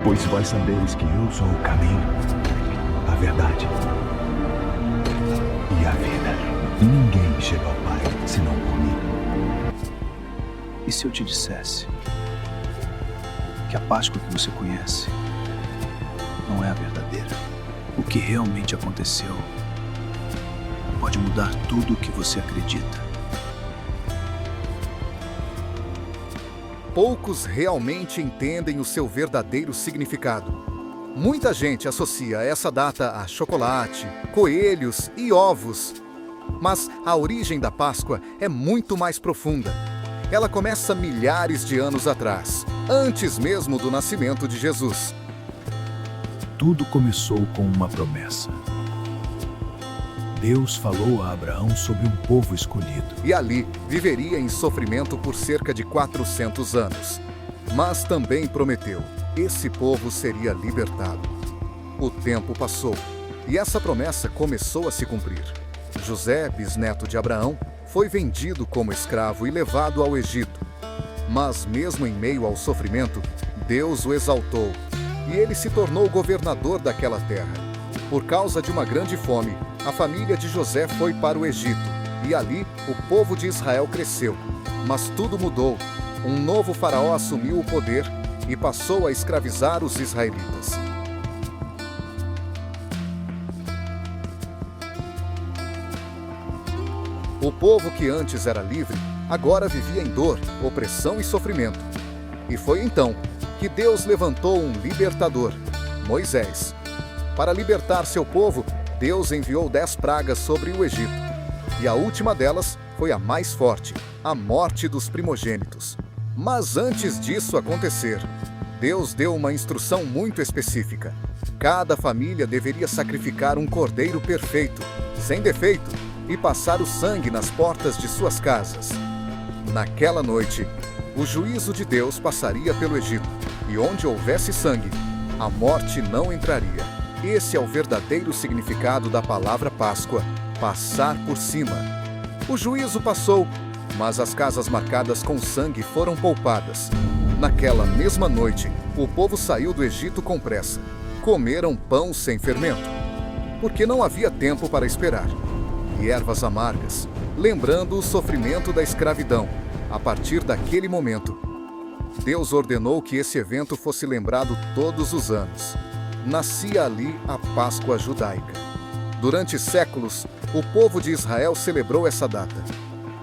Pois vós sabeis que eu sou o caminho, a verdade e a vida. Ninguém chega ao Pai senão por mim. E se eu te dissesse que a Páscoa que você conhece não é a verdadeira? O que realmente aconteceu pode mudar tudo o que você acredita. Poucos realmente entendem o seu verdadeiro significado. Muita gente associa essa data a chocolate, coelhos e ovos. Mas a origem da Páscoa é muito mais profunda. Ela começa milhares de anos atrás, antes mesmo do nascimento de Jesus. Tudo começou com uma promessa. Deus falou a Abraão sobre um povo escolhido. E ali viveria em sofrimento por cerca de 400 anos. Mas também prometeu, esse povo seria libertado. O tempo passou e essa promessa começou a se cumprir. José, bisneto de Abraão, foi vendido como escravo e levado ao Egito. Mas mesmo em meio ao sofrimento, Deus o exaltou e ele se tornou governador daquela terra. Por causa de uma grande fome, a família de José foi para o Egito, e ali o povo de Israel cresceu. Mas tudo mudou. Um novo faraó assumiu o poder e passou a escravizar os israelitas. O povo que antes era livre, agora vivia em dor, opressão e sofrimento. E foi então que Deus levantou um libertador, Moisés. Para libertar seu povo, Deus enviou 10 pragas sobre o Egito. E a última delas foi a mais forte, a morte dos primogênitos. Mas antes disso acontecer, Deus deu uma instrução muito específica. Cada família deveria sacrificar um cordeiro perfeito, sem defeito, e passar o sangue nas portas de suas casas. Naquela noite, o juízo de Deus passaria pelo Egito, e onde houvesse sangue, a morte não entraria. Esse é o verdadeiro significado da palavra Páscoa, passar por cima. O juízo passou, mas as casas marcadas com sangue foram poupadas. Naquela mesma noite, o povo saiu do Egito com pressa. Comeram pão sem fermento, porque não havia tempo para esperar. E ervas amargas, lembrando o sofrimento da escravidão. A partir daquele momento, Deus ordenou que esse evento fosse lembrado todos os anos. Nascia ali a Páscoa judaica. Durante séculos, o povo de Israel celebrou essa data,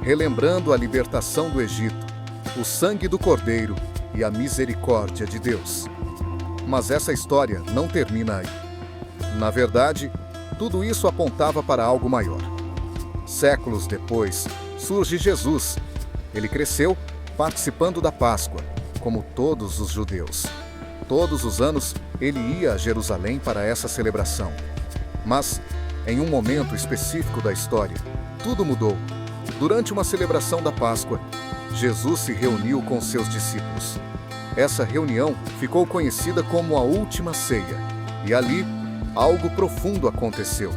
relembrando a libertação do Egito, o sangue do Cordeiro e a misericórdia de Deus. Mas essa história não termina aí. Na verdade, tudo isso apontava para algo maior. Séculos depois, surge Jesus. Ele cresceu participando da Páscoa, como todos os judeus. Todos os anos, ele ia a Jerusalém para essa celebração. Mas, em um momento específico da história, tudo mudou. Durante uma celebração da Páscoa, Jesus se reuniu com seus discípulos. Essa reunião ficou conhecida como a Última Ceia. E ali, algo profundo aconteceu.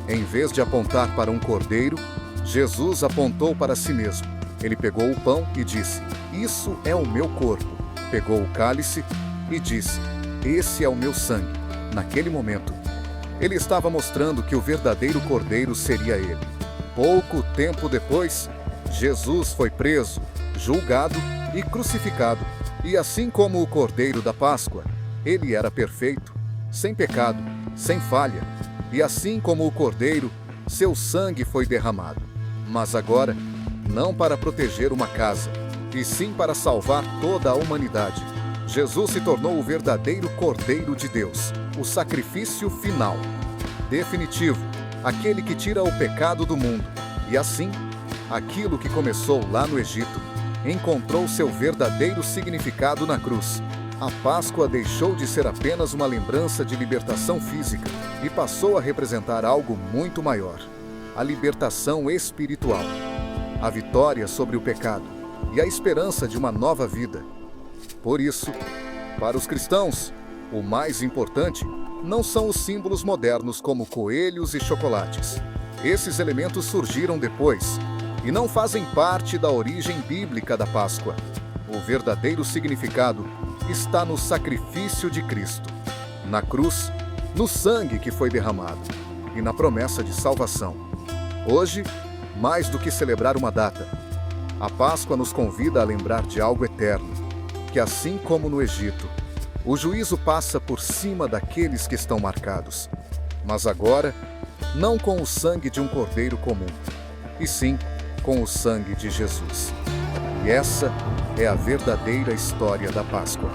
Em vez de apontar para um cordeiro, Jesus apontou para si mesmo. Ele pegou o pão e disse: "Isso é o meu corpo." Pegou o cálice e disse: "Esse é o meu sangue." Naquele momento, ele estava mostrando que o verdadeiro cordeiro seria ele. Pouco tempo depois, Jesus foi preso, julgado e crucificado. E assim como o cordeiro da Páscoa, ele era perfeito, sem pecado, sem falha. E assim como o cordeiro, seu sangue foi derramado. Mas agora, não para proteger uma casa, e sim para salvar toda a humanidade. Jesus se tornou o verdadeiro Cordeiro de Deus, o sacrifício final, definitivo, aquele que tira o pecado do mundo. E assim, aquilo que começou lá no Egito, encontrou seu verdadeiro significado na cruz. A Páscoa deixou de ser apenas uma lembrança de libertação física e passou a representar algo muito maior: a libertação espiritual, a vitória sobre o pecado e a esperança de uma nova vida. Por isso, para os cristãos, o mais importante não são os símbolos modernos como coelhos e chocolates. Esses elementos surgiram depois e não fazem parte da origem bíblica da Páscoa. O verdadeiro significado está no sacrifício de Cristo, na cruz, no sangue que foi derramado e na promessa de salvação. Hoje, mais do que celebrar uma data, a Páscoa nos convida a lembrar de algo eterno, que assim como no Egito, o juízo passa por cima daqueles que estão marcados, mas agora, não com o sangue de um cordeiro comum, e sim com o sangue de Jesus. E essa é a verdadeira história da Páscoa.